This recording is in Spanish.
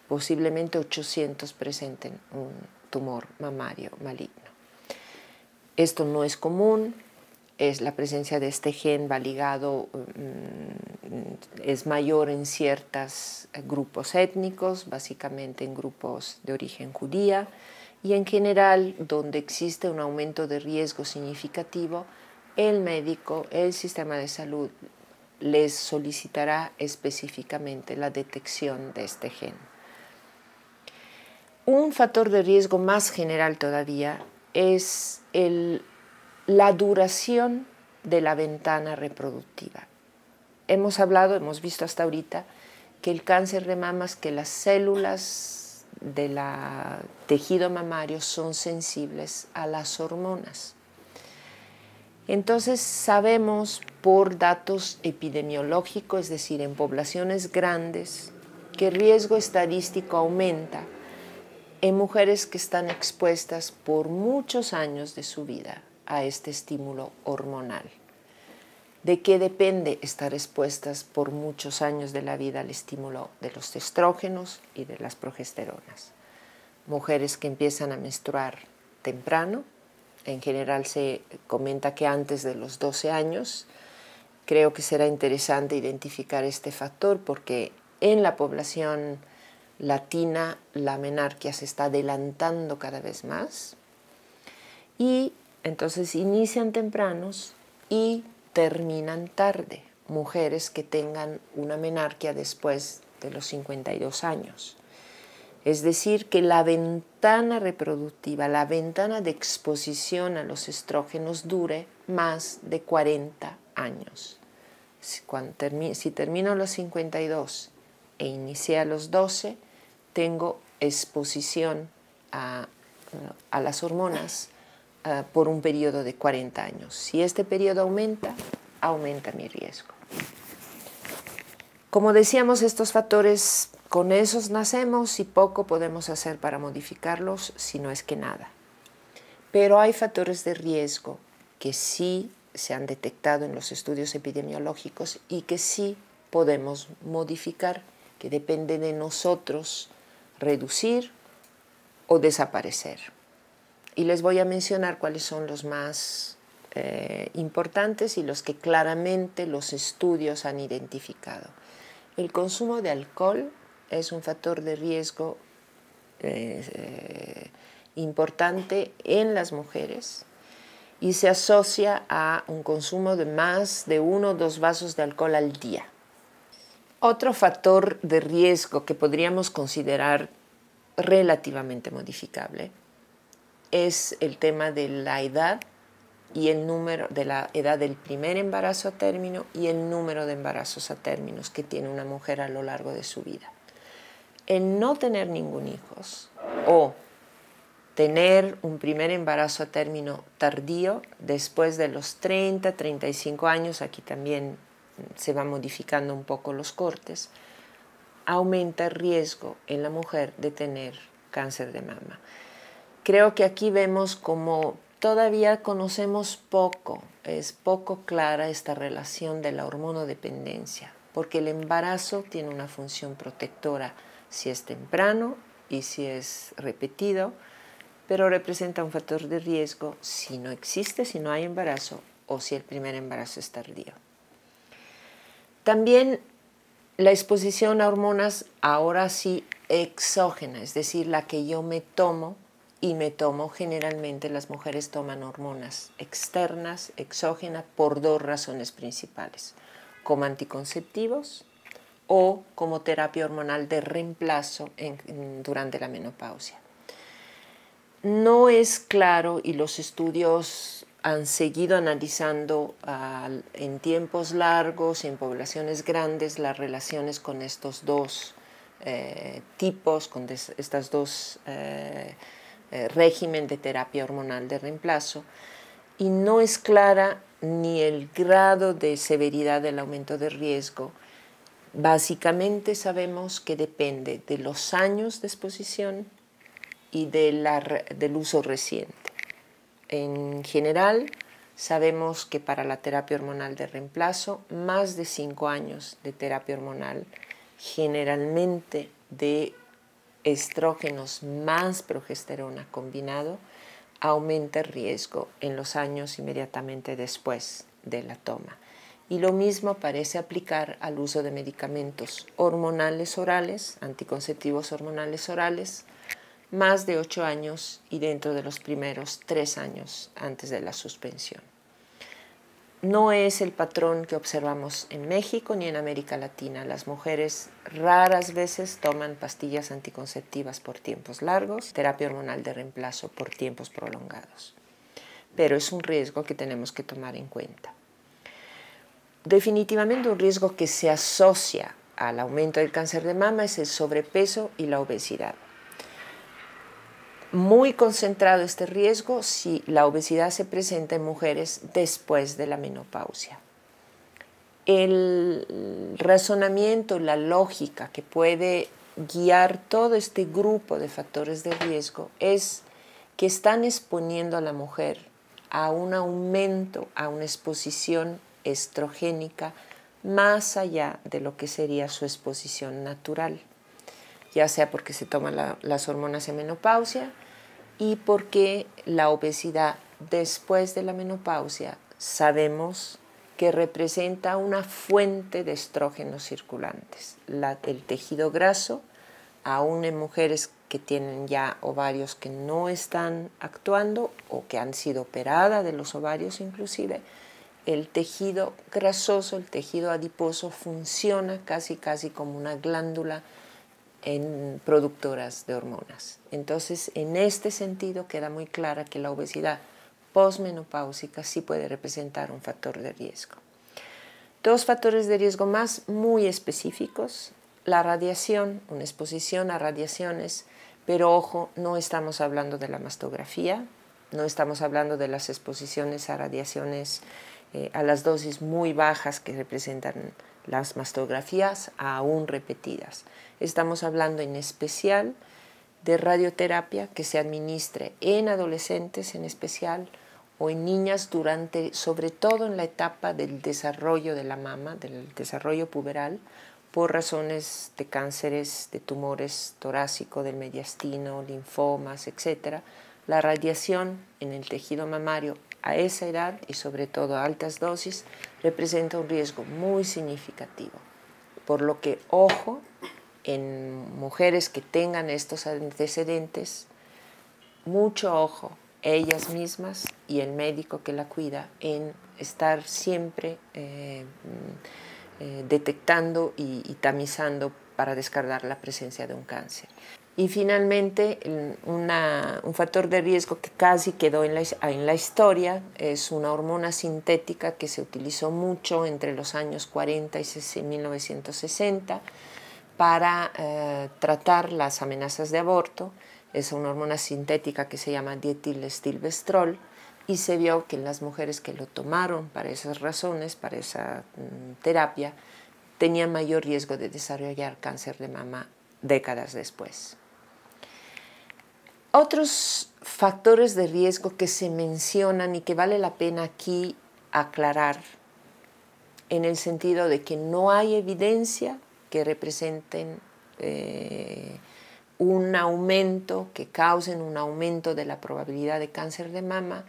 posiblemente 800 presenten un tumor mamario maligno. Esto no es común, la presencia de este gen va ligado, es mayor en ciertos grupos étnicos, básicamente en grupos de origen judía, y en general, donde existe un aumento de riesgo significativo, el médico, el sistema de salud, les solicitará específicamente la detección de este gen. Un factor de riesgo más general todavía es la duración de la ventana reproductiva. Hemos visto hasta ahorita que el cáncer de mamas, que las células del tejido mamario son sensibles a las hormonas. Entonces sabemos por datos epidemiológicos, es decir, en poblaciones grandes, que el riesgo estadístico aumenta en mujeres que están expuestas por muchos años de su vida a este estímulo hormonal. ¿De qué depende estar expuestas por muchos años de la vida al estímulo de los estrógenos y de las progesteronas? Mujeres que empiezan a menstruar temprano, en general se comenta que antes de los 12 años, creo que será interesante identificar este factor porque en la población latina la menarquia se está adelantando cada vez más y entonces inician tempranos y terminan tarde, mujeres que tengan una menarquia después de los 52 años. Es decir, que la ventana reproductiva, la ventana de exposición a los estrógenos dure más de 40 años. Si termino a los 52 e inicié a los 12, tengo exposición a las hormonas por un periodo de 40 años. Si este periodo aumenta mi riesgo. Como decíamos, estos factores, con esos nacemos y poco podemos hacer para modificarlos, si no es que nada. Pero hay factores de riesgo que sí se han detectado en los estudios epidemiológicos y que sí podemos modificar, que depende de nosotros reducir o desaparecer. Y les voy a mencionar cuáles son los más importantes y los que claramente los estudios han identificado. El consumo de alcohol es un factor de riesgo importante en las mujeres y se asocia a un consumo de más de 1 o 2 vasos de alcohol al día. Otro factor de riesgo que podríamos considerar relativamente modificable es el tema de la edad y el número de la edad del primer embarazo a término y el número de embarazos a términos que tiene una mujer a lo largo de su vida. El no tener ningún hijo o tener un primer embarazo a término tardío después de los 30, 35 años, aquí también se van modificando un poco los cortes, aumenta el riesgo en la mujer de tener cáncer de mama. Creo que aquí vemos como todavía conocemos poco, es poco clara esta relación de la hormonodependencia, porque el embarazo tiene una función protectora si es temprano y si es repetido, pero representa un factor de riesgo si no existe, si no hay embarazo o si el primer embarazo es tardío. También la exposición a hormonas ahora sí exógena, es decir, la que yo me tomo, y me tomo generalmente, las mujeres toman hormonas externas, exógenas, por 2 razones principales, como anticonceptivos o como terapia hormonal de reemplazo durante la menopausia. No es claro, y los estudios han seguido analizando en tiempos largos, en poblaciones grandes, las relaciones con estos dos tipos, con estas dos régimen de terapia hormonal de reemplazo, y no es clara ni el grado de severidad del aumento de riesgo. Básicamente sabemos que depende de los años de exposición y del uso reciente. En general, sabemos que para la terapia hormonal de reemplazo, más de 5 años de terapia hormonal, generalmente de estrógenos más progesterona combinado, aumenta el riesgo en los años inmediatamente después de la toma. Y lo mismo parece aplicar al uso de medicamentos hormonales orales, anticonceptivos hormonales orales, más de 8 años y dentro de los primeros 3 años antes de la suspensión. No es el patrón que observamos en México ni en América Latina. Las mujeres raras veces toman pastillas anticonceptivas por tiempos largos, terapia hormonal de reemplazo por tiempos prolongados. Pero es un riesgo que tenemos que tomar en cuenta. Definitivamente un riesgo que se asocia al aumento del cáncer de mama es el sobrepeso y la obesidad. Muy concentrado este riesgo si la obesidad se presenta en mujeres después de la menopausia. El razonamiento, la lógica que puede guiar todo este grupo de factores de riesgo es que están exponiendo a la mujer a un aumento, a una exposición estrogénica más allá de lo que sería su exposición natural, ya sea porque se toman las hormonas en menopausia y porque la obesidad después de la menopausia sabemos que representa una fuente de estrógenos circulantes. El tejido graso, aún en mujeres que tienen ya ovarios que no están actuando o que han sido operadas de los ovarios inclusive, el tejido grasoso, el tejido adiposo funciona casi como una glándula en productoras de hormonas. Entonces, en este sentido queda muy clara que la obesidad posmenopáusica sí puede representar un factor de riesgo. Dos factores de riesgo más muy específicos: la radiación, una exposición a radiaciones, pero ojo, no estamos hablando de la mastografía, no estamos hablando de las exposiciones a radiaciones a las dosis muy bajas que representan las mastografías aún repetidas. Estamos hablando en especial de radioterapia que se administre en adolescentes en especial o en niñas sobre todo en la etapa del desarrollo de la mama, del desarrollo puberal, por razones de cánceres, de tumores torácico, del mediastino, linfomas, etc. La radiación en el tejido mamario a esa edad y sobre todo a altas dosis representa un riesgo muy significativo. Por lo que, ojo, en mujeres que tengan estos antecedentes, mucho ojo, ellas mismas y el médico que la cuida, en estar siempre detectando y tamizando para descartar la presencia de un cáncer. Y finalmente, un factor de riesgo que casi quedó en la historia es una hormona sintética que se utilizó mucho entre los años 40 y 1960 para tratar las amenazas de aborto. Es una hormona sintética que se llama dietilestilbestrol y se vio que en las mujeres que lo tomaron para esas razones, para esa terapia, tenían mayor riesgo de desarrollar cáncer de mama décadas después. Otros factores de riesgo que se mencionan y que vale la pena aquí aclarar, en el sentido de que no hay evidencia que representen un aumento, que causen un aumento de la probabilidad de cáncer de mama,